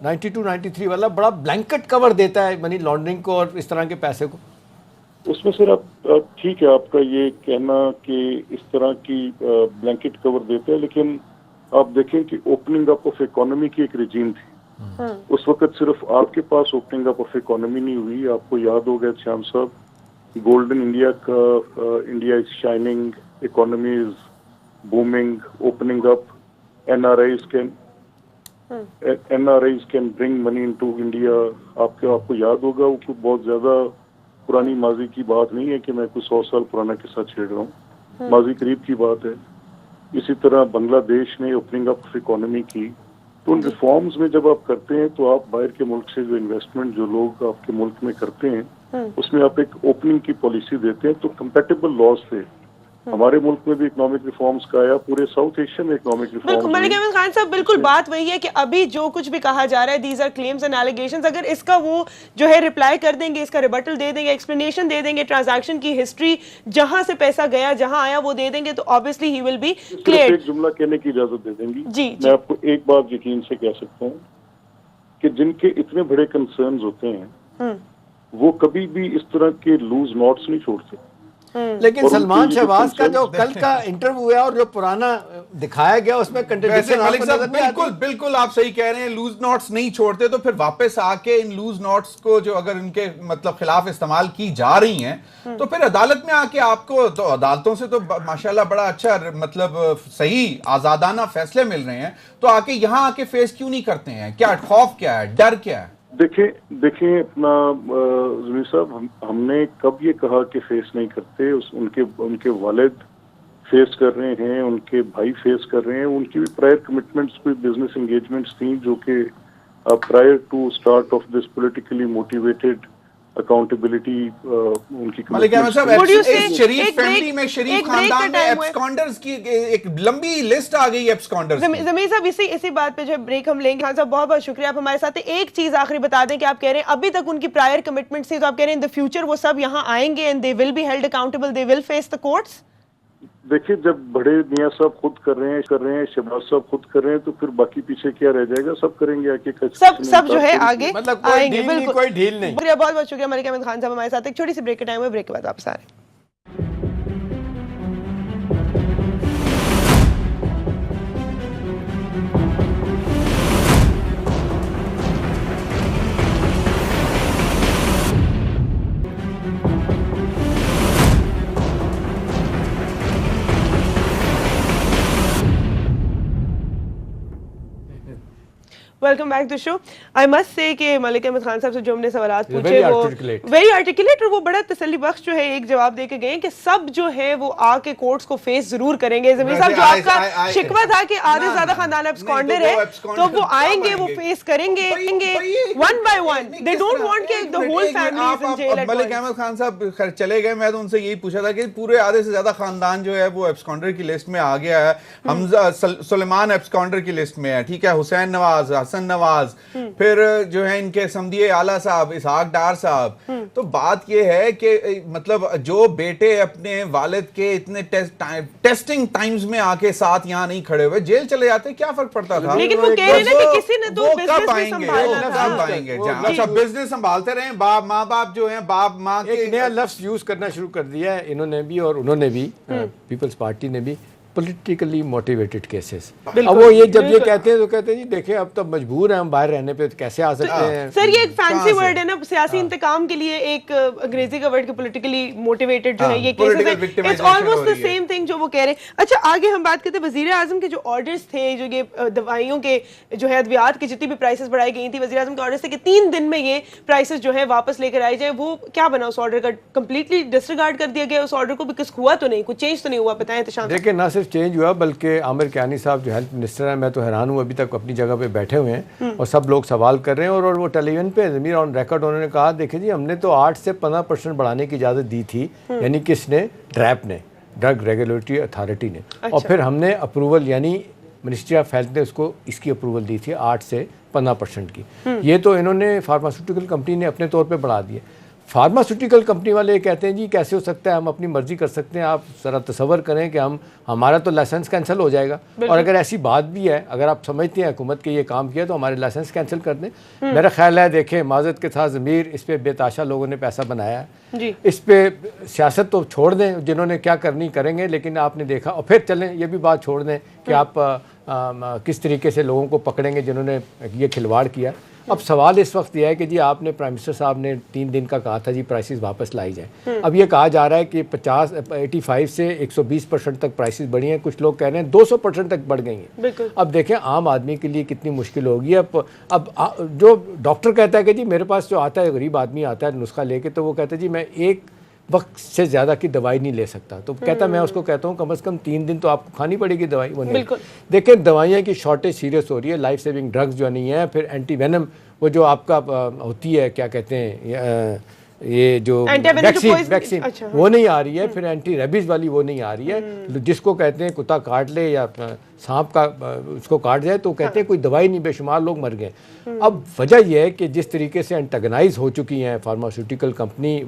Speaker 2: 92-93 वाला बड़ा ब्लैंकेट कवर देता है मनी लॉन्ड्रिंग को और इस तरह के पैसे को?
Speaker 4: उसमें सर आप ठीक है आपका ये कहना कि इस तरह की ब्लैंकेट कवर देते हैं, लेकिन आप देखें कि ओपनिंग अप ऑफ इकोनॉमी की एक रिजीम थी। उस वक्त सिर्फ आपके पास ओपनिंग अप ऑफ इकोनॉमी नहीं हुई, आपको याद होगा श्याम साहब, गोल्डन इंडिया का India is shining, economy is booming, opening up, NRIs can bring money into India. आपको याद होगा, वो कोई बहुत ज्यादा पुरानी माजी की बात नहीं है कि मैं कुछ 100 साल पुराना किस्सा छेड़ रहा हूँ, माजी करीब की बात है। इसी तरह बांग्लादेश ने ओपनिंग अप ऑफ इकोनॉमी की। तो उन रिफॉर्म्स में जब आप करते हैं तो आप बाहर के मुल्क से जो इन्वेस्टमेंट जो लोग आपके मुल्क में करते हैं उसमें आप एक ओपनिंग की पॉलिसी देते हैं, तो कंपैटिबल लॉज से हमारे मुल्क में भी इकोनॉमिक रिफॉर्म्स का आया, पूरे साउथ एशिया में इकोनॉमिक रिफॉर्म्स।
Speaker 1: मलिक अहमद खान साहब, बिल्कुल बात वही है कि अभी जो कुछ भी कहा जा रहा है these are claims and allegations, अगर इसका वो जो है रिप्लाई कर देंगे, इसका रिबटल दे देंगे, एक्सप्लेनेशन दे देंगे, ट्रांजैक्शन की हिस्ट्री जहां से पैसा गया जहां आया वो दे देंगे, तो obviously he will be clear.
Speaker 4: एक जुमला कहने की इजाजत दे देंगी
Speaker 1: जी,
Speaker 4: मैं आपको एक बात यकीन से कह सकता हूँ कि जिनके इतने बड़े कंसर्न्स होते हैं वो कभी भी इस तरह के लूज नॉट्स नहीं छोड़ते।
Speaker 2: लेकिन सलमान शहबाज का जो कल का इंटरव्यू है और जो पुराना दिखाया गया उसमें कंट्रडिक्शन
Speaker 3: मलिक साहब बिल्कुल आप सही कह रहे हैं, लूज नॉट्स नहीं छोड़ते, तो फिर वापस आके इन लूज नॉट्स को जो अगर इनके मतलब खिलाफ इस्तेमाल की जा रही हैं तो फिर अदालत में आके आपको तो अदालतों से तो माशाल्लाह बड़ा अच्छा मतलब सही आजादाना फैसले मिल रहे हैं, तो आके यहाँ आके फेस क्यों नहीं करते हैं? क्या खौफ, क्या है, डर क्या है?
Speaker 4: देखें अपना ज़मीर साहब, हमने कब ये कहा कि फेस नहीं करते? उनके वालिद फेस कर रहे हैं, उनके भाई फेस कर रहे हैं, उनकी भी प्रायर कमिटमेंट्स, कोई बिजनेस एंगेजमेंट्स थी जो कि prior to start of this politically motivated accountability उनकी।
Speaker 3: मलिक अहमद साहब, इस शरीफ फैमिली में, शरीफ खानदान में एब्सकॉन्डर्स की एक लंबी लिस्ट आ गई एब्सकॉन्डर्स की।
Speaker 1: ज़मीर साहब, इसी बात पे जो है ब्रेक हम लेंगे। खान साहब बहुत बहुत शुक्रिया, आप हमारे साथ हैं। एक चीज आखिरी बता दें कि आप कह रहे हैं अभी तक उनकी प्रायर कमिटमेंट्स थी, तो आप कह रहे हैं इन द फ्यूचर वो सब यहाँ आएंगे and they will be held accountable, they will face the courts.
Speaker 4: देखिए, जब बड़े मियां साहब खुद कर रहे हैं, शहबाज साहब खुद कर रहे हैं, तो फिर बाकी पीछे क्या रह जाएगा? सब करेंगे आके,
Speaker 1: सब जो है आगे
Speaker 2: मतलब
Speaker 1: आएंगे। बिल्कुल,
Speaker 2: कोई ढील नहीं।
Speaker 1: बहुत बहुत शुक्रिया मलिक अहमद खान साहब हमारे साथ। एक छोटी सी ब्रेक का टाइम है, ब्रेक के बाद वापस आ रहे हैं। Welcome back to show. I must say कि मलिक अहमद खान साहब से जो हमने सवाल पूछे वो वेरी आर्टिकुलेट और वो बड़ा तसल्ली बख्श जो है एक जवाब दे के गए कि सब जो है वो आके कोर्ट्स को फेस जरूर करेंगे। ज़मीर साहब, जो आपका शिकवा था कि आधे से ज्यादा खानदान एब्सकॉन्डर है, तो वो आएंगे, वो फेस करेंगे one by one. They don't want कि the whole family is in jail.
Speaker 3: Malik Ahmad Khan sahab खैर चले गए, मैं तो उनसे यही पूछा था कि पूरे आधे से ज्यादा खानदान जो है वो एब्सकॉन्डर की लिस्ट में आ गया है। हमजा सुलेमान एब्सकॉन्डर की लिस्ट में है, ठीक है, हुसैन नवाज, हसन नवाज, फिर जो है इनके समदिए आला साहब इसहाक डार साहब, تو بات یہ ہے کہ مطلب جو بیٹے اپنے والد کے اتنے ٹیسٹنگ ٹائمز میں آ کے ساتھ یہاں نہیں کھڑے ہوئے جیل چلے جاتے, کیا فرق پڑتا تھا؟
Speaker 1: لیکن وہ کہہ رہے ہیں کہ کسی نے تو بزنس بھی سنبھالنا تھا.
Speaker 3: کب آئیں گے؟ اچھا بزنس سنبھالتے رہیں, باپ ماں باپ جو ہیں, باپ ماں کے
Speaker 2: ایک نیا لفظ یوز کرنا شروع کر دیا ہے انہوں نے بھی اور انہوں نے بھی, پیپلز پارٹی نے بھی, پولیٹیکلی موٹیویٹڈ کیسز. اب وہ یہ جب یہ کہتے ہیں تو کہتے ہیں جی دیکھیں اب تو مجبور ہیں ہم باہر رہنے پہ, کیسے آ سکتے ہیں.
Speaker 1: سر یہ ایک فینسی ورڈ ہے نا, سیاسی انتقام کے لیے ایک انگریزی کا ورڈ کہ پولیٹیکلی موٹیویٹڈ جو ہے یہ کیسز ہے, it's almost the same thing جو وہ کہہ رہے ہیں. اچھا آگے ہم بات کرتے ہیں وزیر اعظم کے جو آرڈرز تھے, جو یہ دوائیوں کے جو ہے ادویات کی جتنی بھی پرائسز بڑھائی گئی تھی, وزیر اعظم کے آرڈرز تھے کہ 3 دن میں یہ پرائسز جو ہے واپس لے کر آئی جائیں. وہ کیا بنا اس آرڈر کا؟ کمپلیٹلی ڈسریگارڈ کر دیا گیا اس آرڈر کو, بیکاز ہوا تو نہیں, کچھ چینج تو نہیں ہوا. بتائیں احتشام.
Speaker 2: دیکھیں نہ صرف چینج ہوا بلکہ عامر کیانی صاحب جو ہیلتھ منسٹر ہیں, میں تو حیران ہوں, ابھی تک اپنی جگہ پہ بیٹھے ہوئے ہیں اور سب لوگ سوال کر رہے ہیں. اور وہ ٹیلی ویژن پہ ضمیر آن ریکارڈ انہوں نے کہا دیکھیں جی ہم نے تو 8 سے 15% بڑھانے کی اجازت دی تھی, یعنی کس نے؟ ڈریپ نے, ڈرگ ریگولیٹری اتھارٹی نے. اور پھر ہم نے اپروول یعنی منسٹری آف ہیلتھ نے اس کو اس کی اپروول دی تھی 8 سے 15% کی. یہ تو انہوں نے فارماسیوٹیکل کمپنی نے اپنے طور پہ بڑھا دیے. فارماسیوٹیکل کمپنی والے کہتے ہیں جی کیسے ہو سکتا ہے, ہم اپنی مرضی کر سکتے ہیں. آپ ذرا تصور کریں کہ ہمارا تو لائسنس کینسل ہو جائے گا, اور اگر ایسی بات بھی ہے, اگر آپ سمجھتے ہیں حکومت کے یہ کام کیا تو ہمارے لائسنس کینسل کر دیں. میرا خیال ہے دیکھیں معذرت کے ساتھ ضمیر, اس پہ بے تاشا لوگوں نے پیسہ بنایا ہے, اس پہ سیاست تو چھوڑ دیں, جنہوں نے کیا کرنی کریں گے, لیکن آپ نے دیکھا. اور پھر چلیں یہ بھی بات چھوڑ دیں کہ آپ کس طریقے سے لوگوں کو پکڑیں گے جنہوں نے یہ کھلواڑ کیا. اب سوال اس وقت یہ ہے کہ جی آپ نے پرائم منسٹر صاحب نے 3 دن کا کہا تھا جی پرائسز واپس لائی جائیں. اب یہ کہا جا رہا ہے کہ 85 سے 120% تک پرائسز بڑھی ہیں, کچھ لوگ کہہ رہے ہیں 200% تک بڑھ گئی ہیں. اب دیکھیں عام آدمی کے لیے کتنی مشکل ہوگی. اب جو ڈاکٹر کہتا ہے کہ جی میرے پاس جو آتا ہے, غریب آدمی آتا ہے نسخہ لے کے, تو وہ کہتا ہے جی میں ایک وقت سے زیادہ کی دوائی نہیں لے سکتا. تو کہتا میں اس کو کہتا ہوں کم از کم 3 دن تو آپ کو کھانی پڑے گی دوائی. وہ نہیں. دیکھیں دوائیاں کی شارٹیج سیریس ہو رہی ہے, لائف سیونگ ڈرگز جو نہیں ہیں, پھر اینٹی وینم وہ جو آپ کا ہوتی ہے کیا کہتے ہیں یہ جو ویکسین وہ نہیں آ رہی ہے, پھر اینٹی ریبیز والی وہ نہیں آ رہی ہے, جس کو کہتے ہیں کتا کاٹ لے یا سانپ کا اس کو کاٹ جائے تو کہتے ہیں کوئی دوائی نہیں, بے شمار لوگ مر گئے. اب وجہ یہ ہے کہ جس طریقے سے انٹیگنائز ہو چکی ہیں فارماسیوٹیکل کمپنی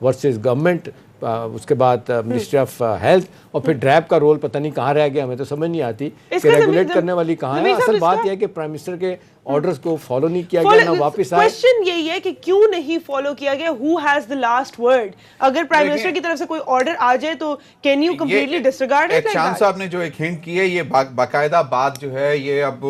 Speaker 2: ورسز گورنمنٹ, اس کے بعد منسٹری آف ہیلتھ, اور پھر ڈریپ کا رول پتہ نہیں کہاں رہ گیا, ہمیں تو سمجھ نہیں آتی کہ ریگولیٹ کرنے والی کہاں ہے. اصل بات یہ ہے کہ پرائم منسٹر کے آرڈرز کو فالو نہیں کیا گیا, نہ واپس آئے.
Speaker 1: کوسچن یہی ہے کہ کیوں نہیں فالو کیا گیا, who has the last word. اگر پرائم منسٹر کی طرف سے کوئی آرڈر آ جائے تو can you completely disregard it?
Speaker 3: شان صاحب نے جو ایک ہنٹ کی ہے, یہ باقاعدہ بات جو ہے یہ اب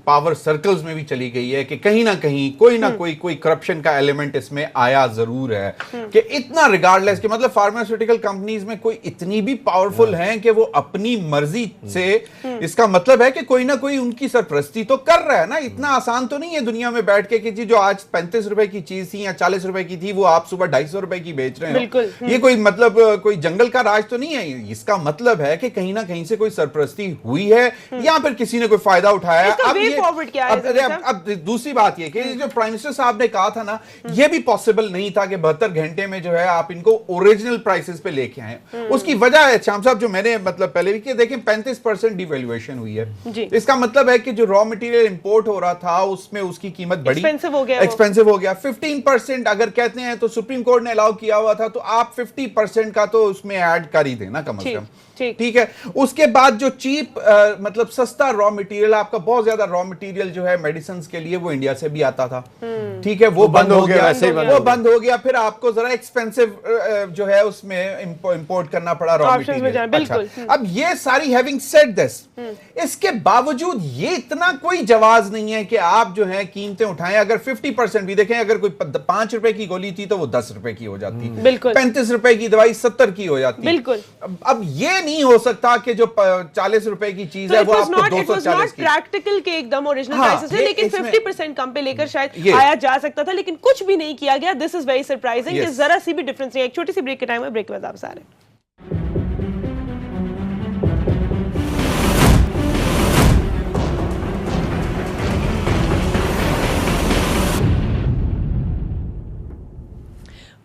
Speaker 3: پاور سرکلز میں بھی چلی گئی ہے کہ کہیں نہ کہیں کوئی نہ کوئی کرپشن کا ایلیمنٹ اس میں آیا ضرور ہے, کہ اتنا ریگارڈلیس کہ مطلب فارماسیوٹیکل کمپنیز میں کوئی اتنی بھی پاورفل ہیں کہ وہ اپنی مرضی سے, اس کا مطلب ہے کہ کوئی نہ کوئی ان کی سرپرستی تو کر رہا ہے نا. اتنا آسان تو نہیں ہے دنیا میں بیٹھ کے کہ جی جو آج 35 روپے کی چیز تھی یا 40 روپے کی تھی وہ آپ صبح 250 روپے کی بیچ رہے ہیں. یہ کوئی مطلب کوئی جنگل کا راج تو نہیں ہے. اس کا مطلب ہے کہ کہیں نہ کہیں سے کوئی سرپرستی ہوئی ہے یا پھر کسی نے کوئی فائدہ اٹھایا ہے. اب دوسری بات یہ کہ جو پرائم منسٹر صاحب نے کہا تھا نا, یہ بھی پاسبل نہیں تھا کہ 72 گھنٹے میں جو ہے آپ ان کو اوریجنل پرائسز پہ لے کے آئیں. اس کی وجہ ہے شام صاحب جو میں نے مطلب پہلے بھی کہ دیکھیں 35% ڈی ویلیویشن ہوئی ہے. اس کا مطلب ہے کہ جو را مٹیریل امپورٹ ہو رہا تھا اس میں اس کی قیمت بڑی ایکسپینسو ہو گیا. 15% اگر کہتے ہیں تو سپریم کورٹ نے الاؤ کیا ہوا تھا, تو آپ 50% کا تو اس میں ایڈ کر ہی دیں نا کم از کم. ٹھیک ہے. اس کے بعد جو چیپ مطلب سستا را مٹیریل, آپ کا بہت زیادہ را مٹیریل جو ہے میڈیسنز کے لیے وہ انڈیا سے بھی آتا تھا, ٹھیک ہے, وہ بند ہو گیا. وہ بند ہو گیا, پھر آپ کو ذرا ایکسپینسو جو ہے اس میں امپورٹ کرنا پڑا را مٹیریل. اب یہ ساری ہیونگ سیڈ دس, اس کے باوجود یہ اتنا کوئی جواز نہیں ہے کہ آپ جو ہے قیمتیں اٹھائیں. اگر 50% بھی دیکھیں, اگر کوئی 5 روپے کی گولی تھی تو وہ 10 روپے کی ہو جاتی, 35 روپے کی دوائی 70 کی ہو جاتی. اب یہ نہیں ہو سکتا کہ جو 40 روپے کی چیز ہے وہ آپ کو 240 کی.
Speaker 1: پریکٹیکل کے ایک دم اوریجنل پرائسز ہے, لیکن 50% کم پہ لے کر شاید آیا جا سکتا تھا, لیکن کچھ بھی نہیں کیا گیا. دس از ویری سرپرائزنگ کہ ذرا سی بھی ڈفرنس نہیں ہے. ایک چھوٹی سی بریک کا ٹائم ہے, بریک کے بعد واپس آ رہے ہیں.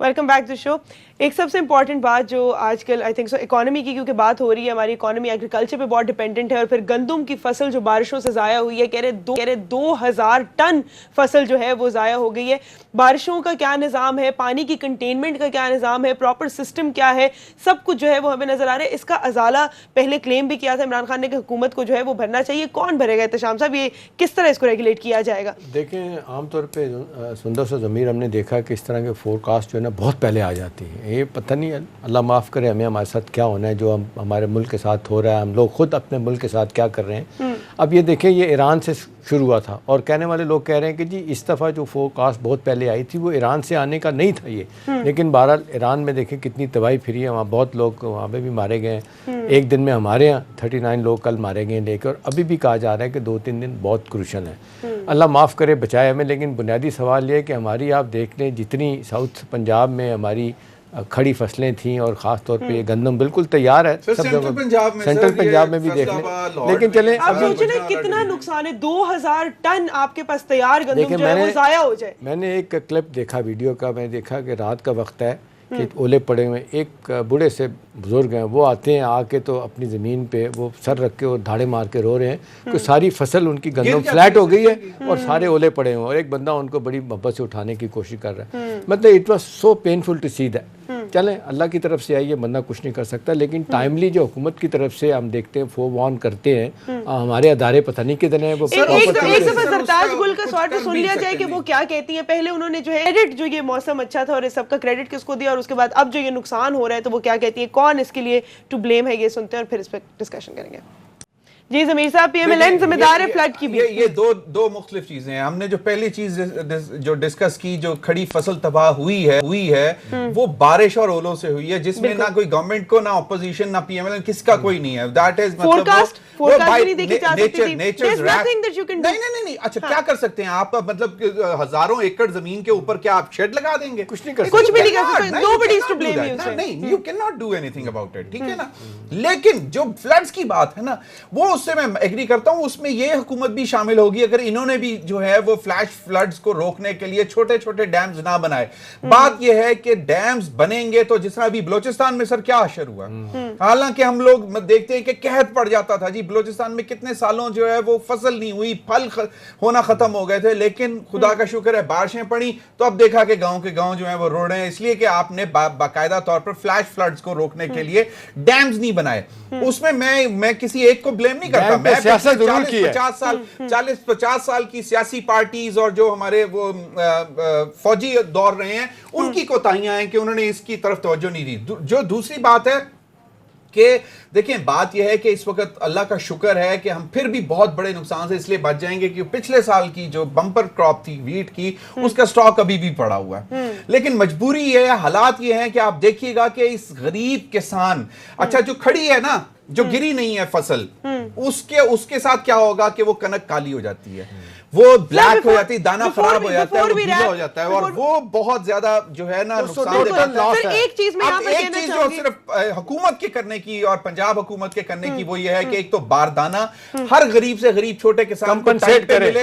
Speaker 1: Welcome back to show. एक सबसे इंपॉर्टेंट बात जो आजकल आई थिंक सो इकोनॉमी की क्योंकि बात हो रही है, हमारी इकोनॉमी एग्रीकल्चर पे बहुत डिपेंडेंट है और फिर गंदम की फसल जो बारिशों से ज़ाया हुई है, कह रहे 2000 टन फसल जो है वो ज़ाया हो गई है। बारिशों का क्या निज़ाम है, पानी की कंटेनमेंट का क्या निज़ाम है, प्रॉपर सिस्टम क्या है, सब कुछ जो है वो हमें नज़र आ रहा है। इसका अजाला पहले क्लेम भी किया था इमरान खान ने कि हुकूमत को जो है वो भरना चाहिए। कौन भरेगा एहतशाम साहब, ये किस तरह इसको रेगुलेट किया जाएगा?
Speaker 2: देखें, आमतौर पे सुंदर सा ज़मीर हमने देखा कि इस तरह के फोरकास्ट जो है ना बहुत पहले आ जाती है। ये पता नहीं, अल्लाह माफ़ करे, हमारे साथ क्या होना है, जो हमारे मुल्क के साथ हो रहा है, हम लोग खुद अपने मुल्क के साथ क्या कर रहे हैं। अब ये देखें, ये ईरान से शुरू हुआ था और कहने वाले लोग कह रहे हैं कि जी इस दफ़ा जो फोरकास्ट बहुत पहले आई थी वो ईरान से आने का नहीं था ये, लेकिन बहरहाल ईरान में देखें कितनी तबाही फिरी है, वहाँ बहुत लोग वहाँ पे भी मारे गए हैं। एक दिन में हमारे यहाँ 39 लोग कल मारे गए लेकर, और अभी भी कहा जा रहा है कि 2-3 दिन बहुत क्रूशल है। अल्लाह माफ़ करे, बचाए हमें। लेकिन बुनियादी सवाल ये है कि हमारी, आप देख लें, जितनी साउथ पंजाब में हमारी खड़ी फसलें थीं और ख़ास तौर पे ये गंदम बिल्कुल तैयार है सब जगह, सेंट्रल पंजाब में भी देख लें। लेकिन चलें,
Speaker 1: आप सोचें ना कितना नुकसान है, 2000 टन आपके पास तैयार गंदम जो है वो ज़ाया हो जाए।
Speaker 2: मैंने एक क्लिप देखा वीडियो का, मैं देखा कि रात का वक्त है कि ओले पड़े हुए, एक बूढ़े से बुजुर्ग हैं, वो आते हैं, आके तो अपनी ज़मीन पे वो सर रख के और धाड़े मार के रो रहे हैं कि सारी फसल उनकी गंदम फ्लैट हो गई है और सारे ओले पड़े हुए हैं, और एक बंदा उनको बड़ी मोहब्बत से उठाने की कोशिश कर रहा है। मतलब it was so painful to see that. चलें, अल्लाह की तरफ से आई है, बंदा कुछ नहीं कर सकता, लेकिन टाइमली जो हुकूमत की तरफ से हम देखते हैं फोरवार्न करते हैं, हमारे अदारे पता नहीं कितने हैं वो।
Speaker 1: एक दफा सरताज गुल का सवाल तो सुन लिया जाए कि वो क्या कहती हैं। पहले उन्होंने जो है क्रेडिट, जो ये मौसम अच्छा था और इस सबका क्रेडिट किसको दिया, और उसके बाद अब जो ये नुकसान हो रहा है तो वो क्या कहती है, कौन इसके लिए टू ब्लेम है, ये सुनते हैं और फिर इस पर डिस्कशन करेंगे। जी ज़मीर साहब, पीएमएलएन जिम्मेदार है फ्लड की भी।
Speaker 3: ये दो मुख्तलिफ चीजें हैं। हमने जो पहली चीज जो डिस्कस की, जो खड़ी फसल तबाह हुई है वो बारिश और ओलों से हुई है, जिसमें ना कोई गवर्नमेंट को, ना ऑपोजिशन, ना पीएमएलएन, किसका कोई नहीं है। दैट इज
Speaker 1: फोरकास्ट नहीं देखी जा सकती थी। There's nothing that you can do.
Speaker 3: नहीं। अच्छा, क्या कर सकते हैं आप? मतलब हजारों एकड़ जमीन के ऊपर क्या आप शेड लगा देंगे?
Speaker 2: कुछ नहीं कर
Speaker 1: सकते, कुछ भी नहीं कर सकते। Nobody is to blame you.
Speaker 3: नहीं, you cannot do anything about it, ठीक है ना। लेकिन जो फ्लड्स की बात है ना, वो उससे मैं एग्री करता हूं, उसमें ये हुकूमत भी शामिल होगी अगर इन्होंने भी जो है वो फ्लैश फ्लड्स को रोकने के लिए छोटे छोटे डैम्स ना बनाए। बात ये है कि डैम्स बनेंगे तो जिस तरह अभी बलोचिस्तान में सर क्या असर हुआ, हालांकि हम लोग देखते हैं कि कहत पड़ जाता था जी, बलोचिस्तान में कितने सालों जो है वो फसल नहीं हुई, फल होना खत्म हो गए थे, लेकिन खुदा का शुक्र है बारिशें पड़ी तो अब देखा कि गांव के गांव जो है वो रो रहे हैं, इसलिए कि आपने बाकायदा तौर पर फ्लैश फ्लड्स को रोकने के लिए डैम्स नहीं बनाए। उसमें मैं किसी एक को ब्लेम नहीं करता, 40-50 साल की सियासी पार्टीज और जो हमारे वो फौजी दौर रहे हैं उनकी कोताहियां हैं कि उन्होंने इसकी तरफ तवज्जो नहीं दी। जो दूसरी बात है कि देखें, बात यह है कि इस वक्त अल्लाह का शुक्र है कि हम फिर भी बहुत बड़े नुकसान से इसलिए बच जाएंगे कि पिछले साल की जो बम्पर क्रॉप थी वीट की, उसका स्टॉक अभी भी पड़ा हुआ है। लेकिन मजबूरी ये है, हालात ये हैं कि आप देखिएगा कि इस गरीब किसान, अच्छा जो खड़ी है ना, जो गिरी नहीं है फसल, उसके साथ क्या होगा कि वो कनक काली हो जाती है, वो ब्लैक हो जाती है, दाना खराब हो जाता है, वो गीला हो जाता है, और वो बहुत ज्यादा जो है ना नुकसान देता है।
Speaker 1: एक चीज मैं यहाँ पर
Speaker 3: एक चीज जो सिर्फ हुकूमत के करने की और पंजाब हुकूमत के करने की वो ये है कि एक तो बारदाना हर गरीब से गरीब छोटे किसान को टाइम पे मिले,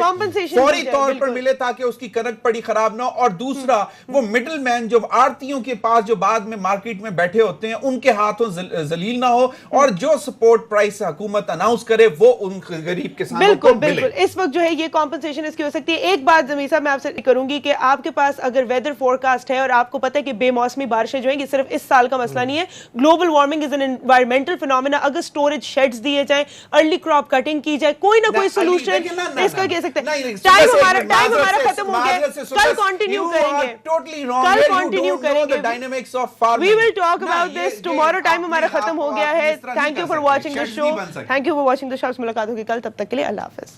Speaker 3: फौरी तौर पर मिले ताकि उसकी कनक पड़ी खराब ना हो, और दूसरा वो मिडिल मैन जो आड़तियों के पास जो बाद में मार्केट में बैठे होते हैं उनके हाथों जलील ना हो, और जो सपोर्ट प्राइस हुकूमत अनाउंस करे वो उन गरीब किसानों को मिले।
Speaker 1: बिल्कुल, इस वक्त जो है ये कॉम्पनसेशन इसकी हो सकती है। एक बात ज़मीर साहब मैं आपसे करूंगी कि आपके पास अगर वेदर फोरकास्ट है और आपको पता है कि बेमौसमी बारिशें जो हैं, ये सिर्फ इस साल का मसला नहीं है, global warming is an environmental phenomena, अगर स्टोरेज शेड्स दिए जाएं, अर्ली क्रॉप कटिंग की जाए, कोई ना कोई सोल्यूशन इसका कह सकते हैं। टाइम हमारा खत्म हो गया, कल कंटिन्यू करेंगे। We will talk about this tomorrow. Time हमारा खत्म हो गया है। Thank you for watching the show. Thank you for watching the show. मुलाकात होगी कल, तब तक के लिए अल्लाह हाफिज।